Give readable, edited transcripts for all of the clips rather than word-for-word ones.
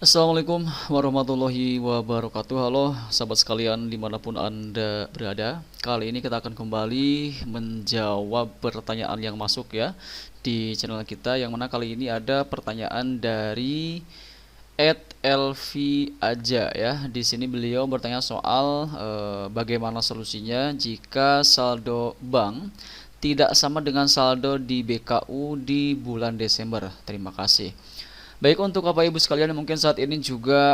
Assalamualaikum warahmatullahi wabarakatuh. Halo sahabat sekalian dimanapun Anda berada. Kali ini kita akan kembali menjawab pertanyaan yang masuk ya di channel kita, yang mana kali ini ada pertanyaan dari @LV aja ya. Di sini beliau bertanya soal bagaimana solusinya jika saldo bank tidak sama dengan saldo di BKU di bulan Desember. Terima kasih. Baik, untuk Bapak Ibu sekalian yang mungkin saat ini juga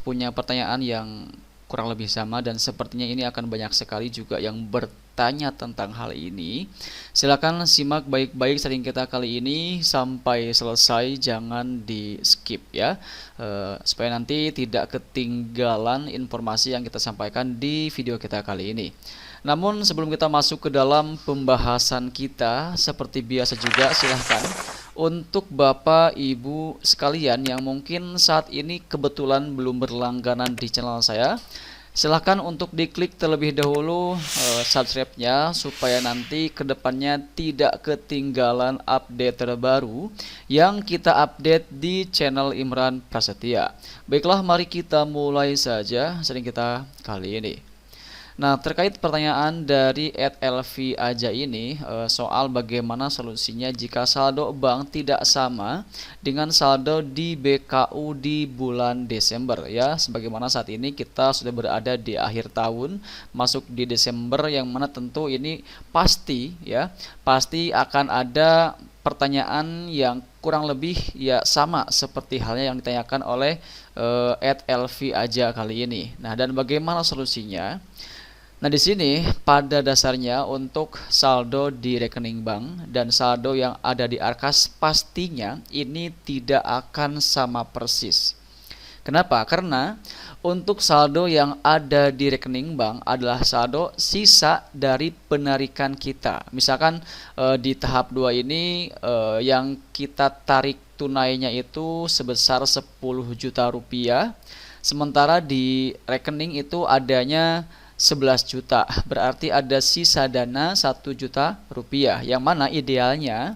punya pertanyaan yang kurang lebih sama, dan sepertinya ini akan banyak sekali juga yang bertanya tentang hal ini. Silakan simak baik-baik sharing kita kali ini sampai selesai, jangan di skip ya, supaya nanti tidak ketinggalan informasi yang kita sampaikan di video kita kali ini. Namun sebelum kita masuk ke dalam pembahasan kita, seperti biasa juga silahkan untuk Bapak Ibu sekalian yang mungkin saat ini kebetulan belum berlangganan di channel saya, silahkan untuk diklik terlebih dahulu subscribe-nya, supaya nanti kedepannya tidak ketinggalan update terbaru yang kita update di channel Imran Prasetya. Baiklah, mari kita mulai saja sharing kita kali ini. Nah, terkait pertanyaan dari @LV aja ini soal bagaimana solusinya jika saldo bank tidak sama dengan saldo di BKU di bulan Desember ya. Sebagaimana saat ini kita sudah berada di akhir tahun, masuk di Desember, yang mana tentu ini pasti ya, pasti akan ada pertanyaan yang kurang lebih ya sama seperti halnya yang ditanyakan oleh @LV aja kali ini. Nah, dan bagaimana solusinya? Nah, di sini pada dasarnya untuk saldo di rekening bank dan saldo yang ada di Arkas pastinya ini tidak akan sama persis. Kenapa? Karena untuk saldo yang ada di rekening bank adalah saldo sisa dari penarikan kita. Misalkan di tahap 2 ini yang kita tarik tunainya itu sebesar 10 juta rupiah, sementara di rekening itu adanya 11 juta, berarti ada sisa dana 1 juta rupiah, yang mana idealnya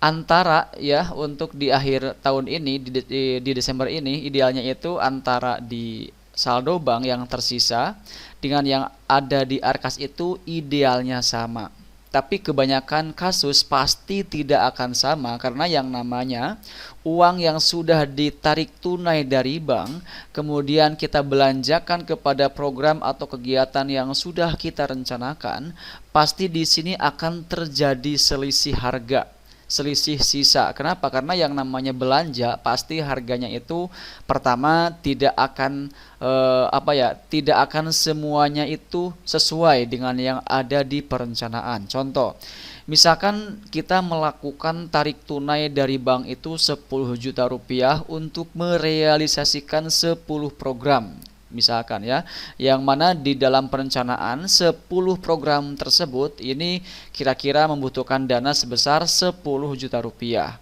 antara ya untuk di akhir tahun ini di Desember ini, idealnya itu antara di saldo bank yang tersisa dengan yang ada di Arkas itu idealnya sama. Tapi kebanyakan kasus pasti tidak akan sama, karena yang namanya uang yang sudah ditarik tunai dari bank kemudian kita belanjakan kepada program atau kegiatan yang sudah kita rencanakan, pasti di sini akan terjadi selisih harga, selisih sisa. Kenapa? Karena yang namanya belanja pasti harganya itu pertama tidak akan tidak akan semuanya itu sesuai dengan yang ada di perencanaan. Contoh, misalkan kita melakukan tarik tunai dari bank itu 10 juta rupiah untuk merealisasikan 10 program. Misalkan ya, yang mana di dalam perencanaan 10 program tersebut ini kira-kira membutuhkan dana sebesar 10 juta rupiah.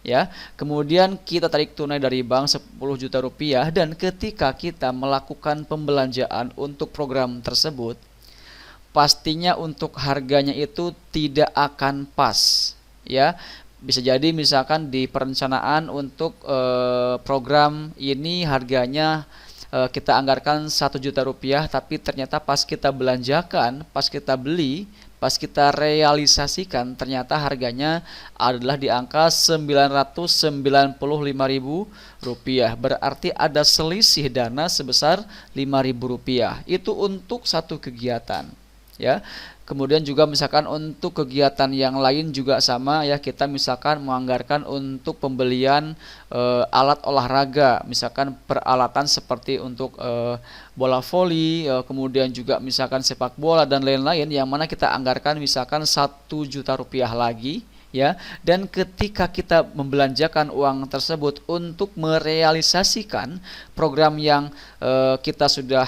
Ya, kemudian kita tarik tunai dari bank 10 juta rupiah, dan ketika kita melakukan pembelanjaan untuk program tersebut, pastinya untuk harganya itu tidak akan pas ya. Bisa jadi misalkan di perencanaan untuk program ini harganya kita anggarkan 1 juta rupiah, tapi ternyata pas kita belanjakan, pas kita beli, pas kita realisasikan, ternyata harganya adalah di angka 995.000 rupiah. Berarti ada selisih dana sebesar 5.000 rupiah. Itu untuk satu kegiatan ya. Kemudian juga misalkan untuk kegiatan yang lain juga sama ya, kita misalkan menganggarkan untuk pembelian alat olahraga, misalkan peralatan seperti untuk bola voli, kemudian juga misalkan sepak bola dan lain-lain, yang mana kita anggarkan misalkan 1 juta rupiah lagi ya. Dan ketika kita membelanjakan uang tersebut untuk merealisasikan program yang kita sudah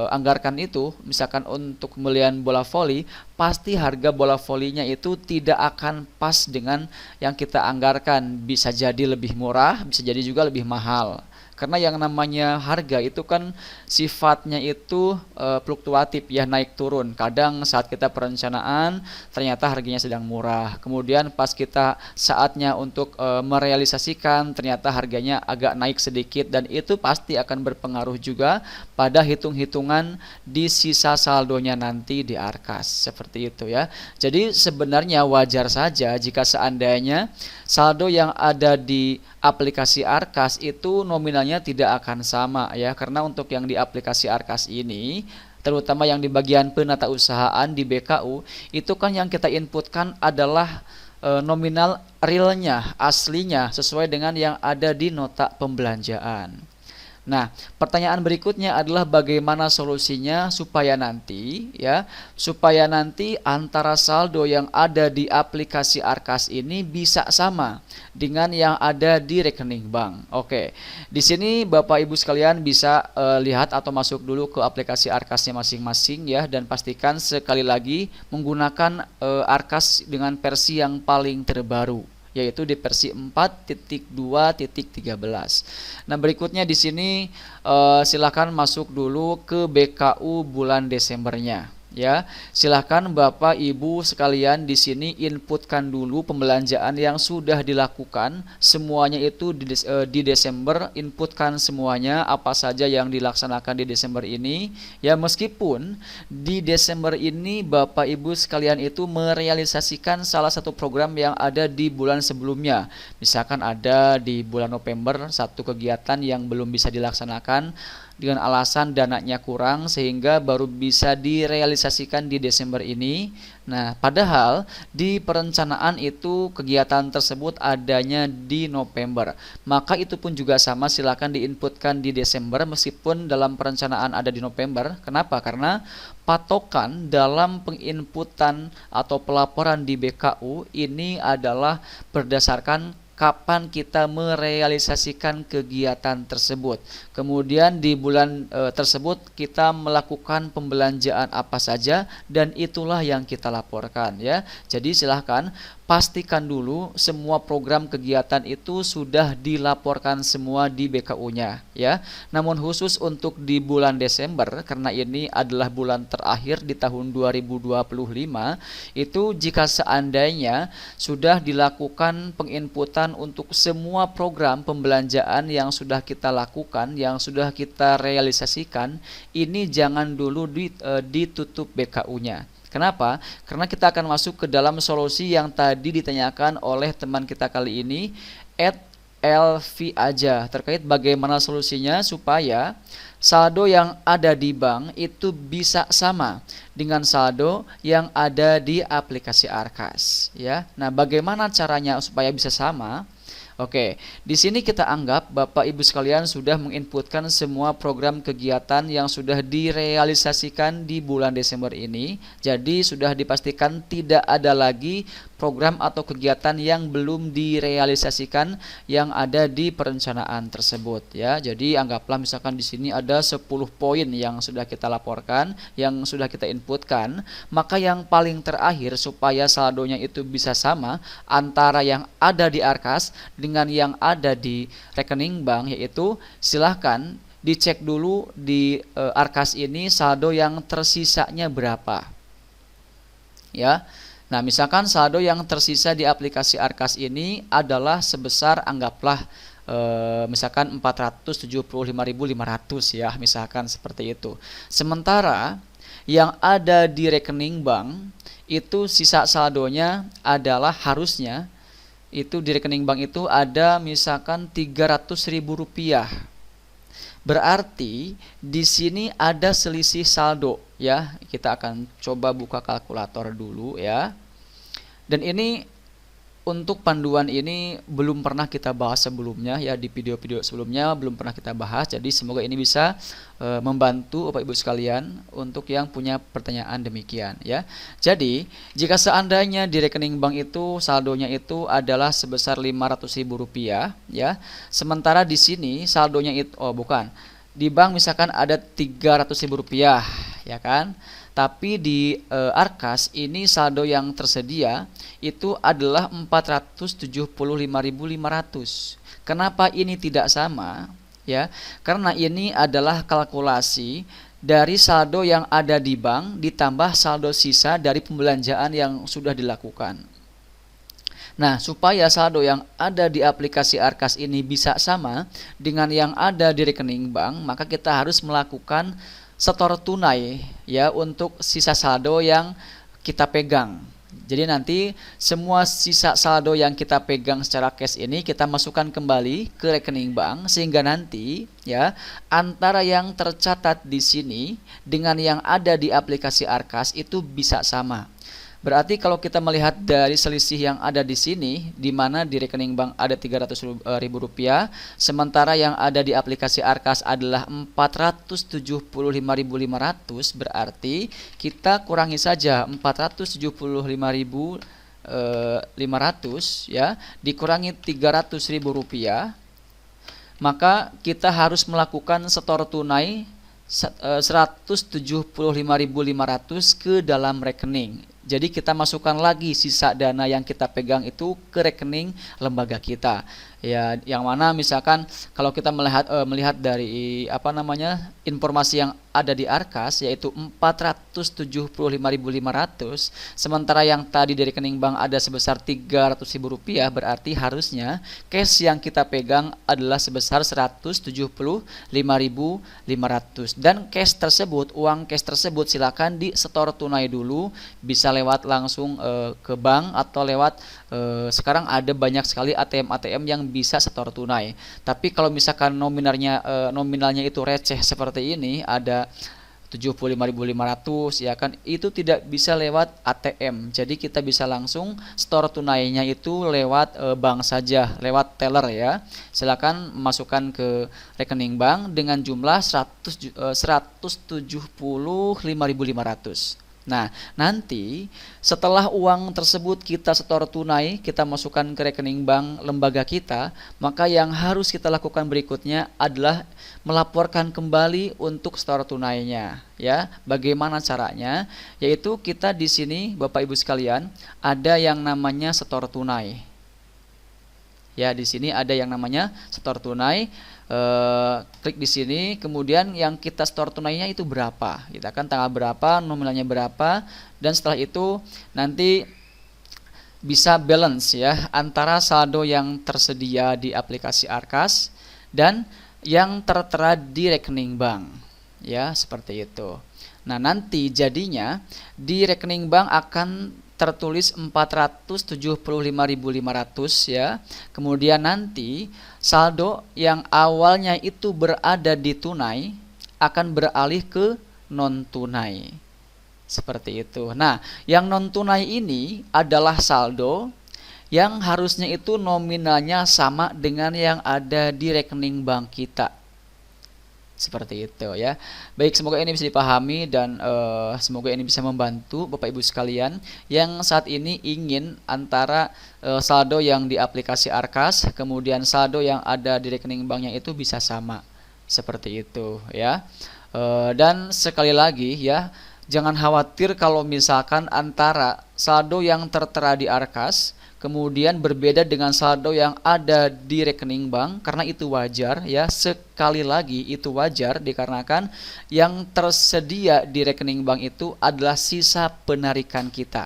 anggarkan itu, misalkan untuk pembelian bola voli, pasti harga bola volinya itu tidak akan pas dengan yang kita anggarkan. Bisa jadi lebih murah, bisa jadi juga lebih mahal. Karena yang namanya harga itu kan sifatnya itu fluktuatif ya, naik turun. Kadang saat kita perencanaan ternyata harganya sedang murah. Kemudian pas kita saatnya untuk merealisasikan ternyata harganya agak naik sedikit, dan itu pasti akan berpengaruh juga pada hitung-hitungan di sisa saldonya nanti di Arkas. Seperti itu ya. Jadi sebenarnya wajar saja jika seandainya saldo yang ada di aplikasi Arkas itu nominalnya tidak akan sama ya, karena untuk yang di aplikasi Arkas ini, terutama yang di bagian penatausahaan di BKU, itu kan yang kita inputkan adalah nominal realnya, aslinya sesuai dengan yang ada di nota pembelanjaan. Nah, pertanyaan berikutnya adalah bagaimana solusinya supaya nanti antara saldo yang ada di aplikasi Arkas ini bisa sama dengan yang ada di rekening bank. Oke. Di sini Bapak Ibu sekalian bisa lihat atau masuk dulu ke aplikasi Arkasnya masing-masing ya, dan pastikan sekali lagi menggunakan Arkas dengan versi yang paling terbaru, yaitu di versi 4.2.13. Nah, berikutnya di sini silakan masuk dulu ke BKU bulan Desembernya. Ya, silakan Bapak Ibu sekalian di sini inputkan dulu pembelanjaan yang sudah dilakukan, semuanya itu di Desember, inputkan semuanya apa saja yang dilaksanakan di Desember ini. Ya, meskipun di Desember ini Bapak Ibu sekalian itu merealisasikan salah satu program yang ada di bulan sebelumnya. Misalkan ada di bulan November satu kegiatan yang belum bisa dilaksanakan dengan alasan dananya kurang sehingga baru bisa direalisasikan di Desember ini. Nah, padahal di perencanaan itu kegiatan tersebut adanya di November. Maka itu pun juga sama, silakan diinputkan di Desember meskipun dalam perencanaan ada di November. Kenapa? Karena patokan dalam penginputan atau pelaporan di BKU ini adalah berdasarkan kapan kita merealisasikan kegiatan tersebut. Kemudian di bulan tersebut kita melakukan pembelanjaan apa saja, dan itulah yang kita laporkan ya. Jadi silahkan pastikan dulu semua program kegiatan itu sudah dilaporkan semua di BKU-nya ya. Namun khusus untuk di bulan Desember, karena ini adalah bulan terakhir di tahun 2025, itu jika seandainya sudah dilakukan penginputan untuk semua program pembelanjaan yang sudah kita lakukan, yang sudah kita realisasikan, ini jangan dulu ditutup BKU-nya. Kenapa? Karena kita akan masuk ke dalam solusi yang tadi ditanyakan oleh teman kita kali ini, @LV aja, terkait bagaimana solusinya supaya saldo yang ada di bank itu bisa sama dengan saldo yang ada di aplikasi Arkas ya. Nah, bagaimana caranya supaya bisa sama? Oke, di sini kita anggap Bapak Ibu sekalian sudah menginputkan semua program kegiatan yang sudah direalisasikan di bulan Desember ini. Jadi sudah dipastikan tidak ada lagi program atau kegiatan yang belum direalisasikan yang ada di perencanaan tersebut ya. Jadi anggaplah misalkan di sini ada 10 poin yang sudah kita laporkan, yang sudah kita inputkan, maka yang paling terakhir supaya saldonya itu bisa sama antara yang ada di Arkas dengan yang ada di rekening bank, yaitu silahkan dicek dulu di Arkas ini saldo yang tersisanya berapa ya. Nah, misalkan saldo yang tersisa di aplikasi Arkas ini adalah sebesar anggaplah misalkan 475.500 ya, misalkan seperti itu. Sementara yang ada di rekening bank itu sisa saldonya adalah harusnya itu di rekening bank itu ada misalkan Rp300.000. Berarti di sini ada selisih saldo ya. Kita akan coba buka kalkulator dulu ya. Dan ini untuk panduan ini belum pernah kita bahas sebelumnya ya, di video-video sebelumnya belum pernah kita bahas. Jadi semoga ini bisa membantu Bapak Ibu sekalian untuk yang punya pertanyaan demikian ya. Jadi jika seandainya di rekening bank itu saldonya itu adalah sebesar Rp500.000 ya. Sementara di sini saldonya itu di bank misalkan ada Rp300.000 ya kan. Tapi di Arkas ini saldo yang tersedia itu adalah 475.500. Kenapa ini tidak sama? Ya, karena ini adalah kalkulasi dari saldo yang ada di bank ditambah saldo sisa dari pembelanjaan yang sudah dilakukan. Nah, supaya saldo yang ada di aplikasi Arkas ini bisa sama dengan yang ada di rekening bank, maka kita harus melakukan setor tunai ya untuk sisa saldo yang kita pegang. Jadi nanti semua sisa saldo yang kita pegang secara cash ini kita masukkan kembali ke rekening bank, sehingga nanti ya antara yang tercatat di sini dengan yang ada di aplikasi Arkas itu bisa sama. Berarti kalau kita melihat dari selisih yang ada di sini, di mana di rekening bank ada Rp300.000, sementara yang ada di aplikasi Arkas adalah Rp475.500, berarti kita kurangi saja Rp475.500 ya, dikurangi Rp300.000, maka kita harus melakukan setor tunai Rp175.500 ke dalam rekening. Jadi kita masukkan lagi sisa dana yang kita pegang itu ke rekening lembaga kita. Ya, yang mana misalkan kalau kita melihat dari informasi yang ada di Arkas, yaitu Rp475.500, sementara yang tadi dari rekening bank ada sebesar Rp300.000, berarti harusnya cash yang kita pegang adalah sebesar Rp175.500. Dan uang cash tersebut silakan di setor tunai dulu, bisa lewat langsung ke bank atau lewat sekarang ada banyak sekali ATM yang bisa setor tunai. Tapi kalau misalkan nominalnya itu receh seperti ini, ada 75.500 ya kan, itu tidak bisa lewat ATM. Jadi kita bisa langsung setor tunainya itu lewat bank saja, lewat teller ya. Silakan masukkan ke rekening bank dengan jumlah 175.500. Nah, nanti setelah uang tersebut kita setor tunai, kita masukkan ke rekening bank lembaga kita, maka yang harus kita lakukan berikutnya adalah melaporkan kembali untuk setor tunainya, ya. Bagaimana caranya? Yaitu kita di sini, Bapak Ibu sekalian, ada yang namanya setor tunai. Ya, di sini ada yang namanya setor tunai. Klik di sini, kemudian yang kita setor tunainya itu berapa, kita kan tanggal berapa, nominalnya berapa, dan setelah itu nanti bisa balance ya antara saldo yang tersedia di aplikasi Arkas dan yang tertera di rekening bank ya, seperti itu. Nah, nanti jadinya di rekening bank akan tertulis 475.500 ya. Kemudian nanti saldo yang awalnya itu berada di tunai akan beralih ke non tunai. Seperti itu. Nah, yang non tunai ini adalah saldo yang harusnya itu nominalnya sama dengan yang ada di rekening bank kita. Seperti itu ya. Baik, semoga ini bisa dipahami dan semoga ini bisa membantu Bapak Ibu sekalian yang saat ini ingin antara saldo yang di aplikasi Arkas kemudian saldo yang ada di rekening banknya itu bisa sama. Seperti itu ya. Dan sekali lagi ya, jangan khawatir kalau misalkan antara saldo yang tertera di Arkas kemudian berbeda dengan saldo yang ada di rekening bank, karena itu wajar ya. Sekali lagi itu wajar dikarenakan yang tersedia di rekening bank itu adalah sisa penarikan kita.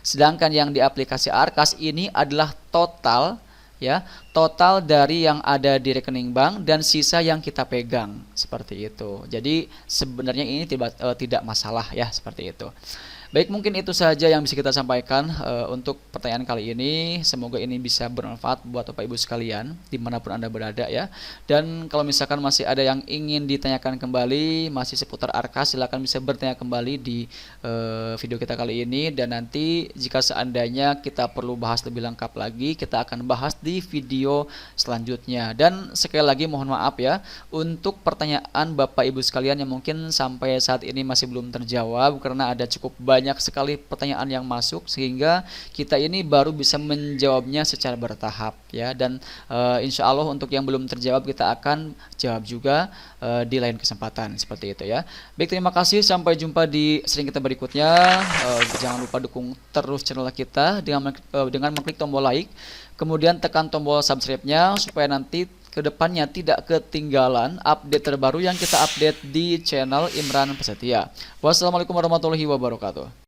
Sedangkan yang di aplikasi Arkas ini adalah total ya, total dari yang ada di rekening bank dan sisa yang kita pegang, seperti itu. Jadi sebenarnya ini tidak masalah ya, seperti itu. Baik, mungkin itu saja yang bisa kita sampaikan untuk pertanyaan kali ini. Semoga ini bisa bermanfaat buat Bapak Ibu sekalian dimanapun Anda berada ya. Dan kalau misalkan masih ada yang ingin ditanyakan kembali masih seputar Arkas, silakan bisa bertanya kembali di video kita kali ini. Dan nanti jika seandainya kita perlu bahas lebih lengkap lagi, kita akan bahas di video selanjutnya. Dan sekali lagi mohon maaf ya untuk pertanyaan Bapak Ibu sekalian yang mungkin sampai saat ini masih belum terjawab, karena ada cukup banyak banyak sekali pertanyaan yang masuk sehingga kita ini baru bisa menjawabnya secara bertahap ya. Dan insya Allah untuk yang belum terjawab kita akan jawab juga di lain kesempatan seperti itu ya. Baik, terima kasih, sampai jumpa di sering kita berikutnya. Jangan lupa dukung terus channel kita dengan mengklik tombol like, kemudian tekan tombol subscribe-nya supaya nanti kedepannya tidak ketinggalan update terbaru yang kita update di channel Imran Prasetya. Wassalamualaikum warahmatullahi wabarakatuh.